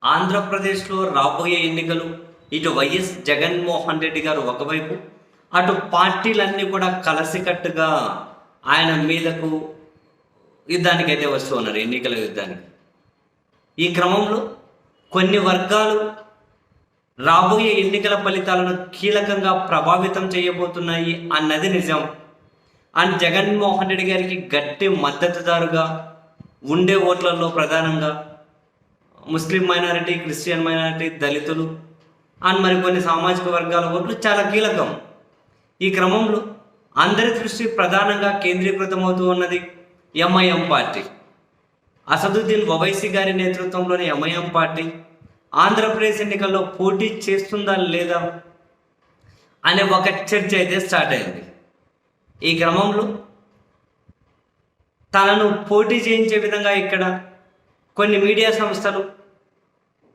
ఆంధ్రప్రదేశ్లో రాబోయే ఎన్నికలు ఇటు వైఎస్ జగన్మోహన్ రెడ్డి గారు ఒకవైపు, అటు పార్టీలన్నీ కూడా కలసికట్టుగా ఆయన మీదకు యుద్ధానికైతే వస్తూ ఉన్నారు, ఎన్నికల యుద్ధానికి. ఈ క్రమంలో కొన్ని వర్గాలు రాబోయే ఎన్నికల ఫలితాలను కీలకంగా ప్రభావితం చేయబోతున్నాయి అన్నది నిజం. అండ్ జగన్మోహన్ రెడ్డి గారికి గట్టి మద్దతుదారుగా ఉండే ఓట్లలో ప్రధానంగా ముస్లిం మైనారిటీ, క్రిస్టియన్ మైనారిటీ, దళితులు అండ్ మరికొన్ని సామాజిక వర్గాల ఓట్లు చాలా కీలకం. ఈ క్రమంలో అందరి దృష్టి ప్రధానంగా కేంద్రీకృతమవుతూ ఉన్నది ఎంఐఎం పార్టీ. అసదుద్దీన్ ఓవైసీ గారి నేతృత్వంలోని ఎంఐఎం పార్టీ ఆంధ్రప్రదేశ్ ఎన్నికల్లో పోటీ చేస్తుందా లేదా అనే ఒక చర్చ అయితే స్టార్ట్ అయింది. ఈ క్రమంలో తనను పోటీ చేయించే విధంగా ఇక్కడ కొన్ని మీడియా సంస్థలు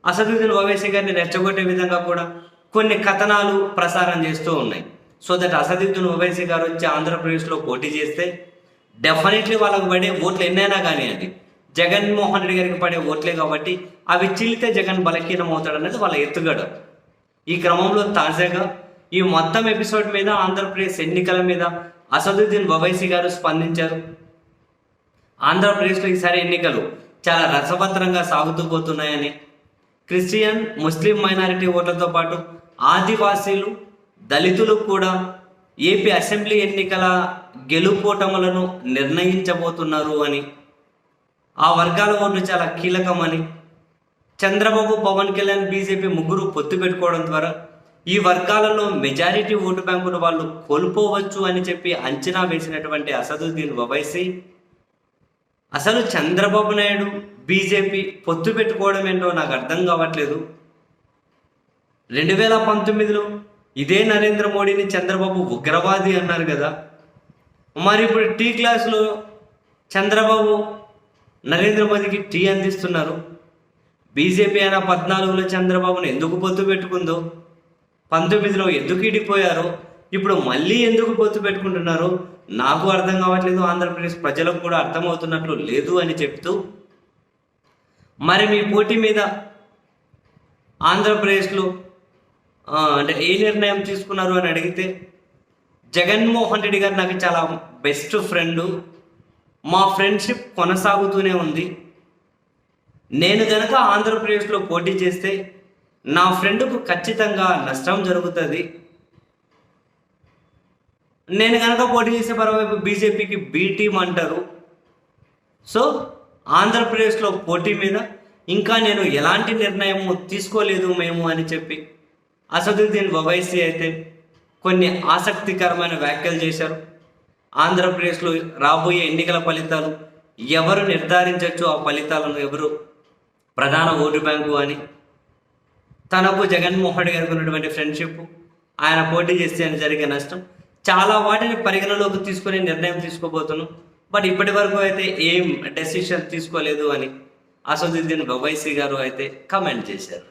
అసదుద్దీన్ ఓవైసీ గారిని రెచ్చగొట్టే విధంగా కూడా కొన్ని కథనాలు ప్రసారం చేస్తూ ఉన్నాయి. సో దట్ అసదుద్దీన్ ఓవైసీ గారు వచ్చి ఆంధ్రప్రదేశ్లో పోటీ చేస్తే డెఫినెట్లీ వాళ్ళకు పడే ఓట్లు ఎన్నైనా కానివ్వండి, జగన్మోహన్ రెడ్డి గారికి పడే ఓట్లే కాబట్టి అవి చిల్లితే జగన్ బలహీనం అవుతాడనేది వాళ్ళ ఎత్తుగడ. ఈ క్రమంలో తాజాగా ఈ మొత్తం ఎపిసోడ్ మీద, ఆంధ్రప్రదేశ్ ఎన్నికల మీద అసదుద్దీన్ ఓవైసీ గారు స్పందించారు. ఆంధ్రప్రదేశ్లో ఈసారి ఎన్నికలు చాలా రసభద్రంగా సాగుతూ పోతున్నాయని, క్రిస్టియన్, ముస్లిం మైనారిటీ ఓట్లతో పాటు ఆదివాసీలు, దళితులు కూడా ఏపీ అసెంబ్లీ ఎన్నికల గెలుపోటములను నిర్ణయించబోతున్నారు అని, ఆ వర్గాల ఓట్లు చాలా కీలకమని, చంద్రబాబు, పవన్ కళ్యాణ్, బీజేపీ ముగ్గురు పొత్తు పెట్టుకోవడం ద్వారా ఈ వర్గాలలో మెజారిటీ ఓటు బ్యాంకును వాళ్ళు కోల్పోవచ్చు అని చెప్పి అంచనా వేసినటువంటి అసదుద్దీన్ ఓవైసీ అసలు చంద్రబాబు నాయుడు, బీజేపీ పొత్తు పెట్టుకోవడం ఏంటో నాకు అర్థం కావట్లేదు. 2019లో ఇదే నరేంద్ర మోడీని చంద్రబాబు ఉగ్రవాది అన్నారు కదా, మరి ఇప్పుడు టీ క్లాసులో చంద్రబాబు నరేంద్ర మోదీకి టీ అందిస్తున్నారు. బీజేపీ అయినా 14లో చంద్రబాబును ఎందుకు పొత్తు పెట్టుకుందో, 19లో ఎందుకు ఇడిపోయారో, ఇప్పుడు మళ్ళీ ఎందుకు పొత్తు పెట్టుకుంటున్నారో నాకు అర్థం కావట్లేదు. ఆంధ్రప్రదేశ్ ప్రజలకు కూడా అర్థమవుతున్నట్లు లేదు అని చెప్తూ, మరి మీ పోటీ మీద ఆంధ్రప్రదేశ్లో అంటే ఏ నిర్ణయం తీసుకున్నారు అని అడిగితే, జగన్మోహన్ రెడ్డి గారు నాకు చాలా బెస్ట్ ఫ్రెండు, మా ఫ్రెండ్షిప్ కొనసాగుతూనే ఉంది. నేను కనుక ఆంధ్రప్రదేశ్లో పోటీ చేస్తే నా ఫ్రెండ్కు ఖచ్చితంగా నష్టం జరుగుతుంది. నేను కనుక పోటీ చేసే మరోవైపు బీజేపీకి బీ టీమ్ అంటారు. సో ఆంధ్రప్రదేశ్లో పోటీ మీద ఇంకా నేను ఎలాంటి నిర్ణయం తీసుకోలేదు మేము అని చెప్పి అసదుద్దీన్ ఓవైసీ అయితే కొన్ని ఆసక్తికరమైన వ్యాఖ్యలు చేశారు. ఆంధ్రప్రదేశ్లో రాబోయే ఎన్నికల ఫలితాలు ఎవరు నిర్ధారించవచ్చు, ఆ ఫలితాలను ఎవరు ప్రధాన ఓటు బ్యాంకు అని, తనకు జగన్మోహన్ రెడ్డి గారికి ఉన్నటువంటి ఫ్రెండ్షిప్, ఆయన పోటీ చేస్తే అని జరిగే నష్టం, చాలా వాటిని పరిగణలోకి తీసుకుని నిర్ణయం తీసుకోబోతున్నాం. బట్ ఇప్పటి వరకు అయితే ఏం డెసిషన్ తీసుకోలేదు అని అసదుద్దీన్ ఓవైసీ గారు అయితే కమెంట్ చేశారు.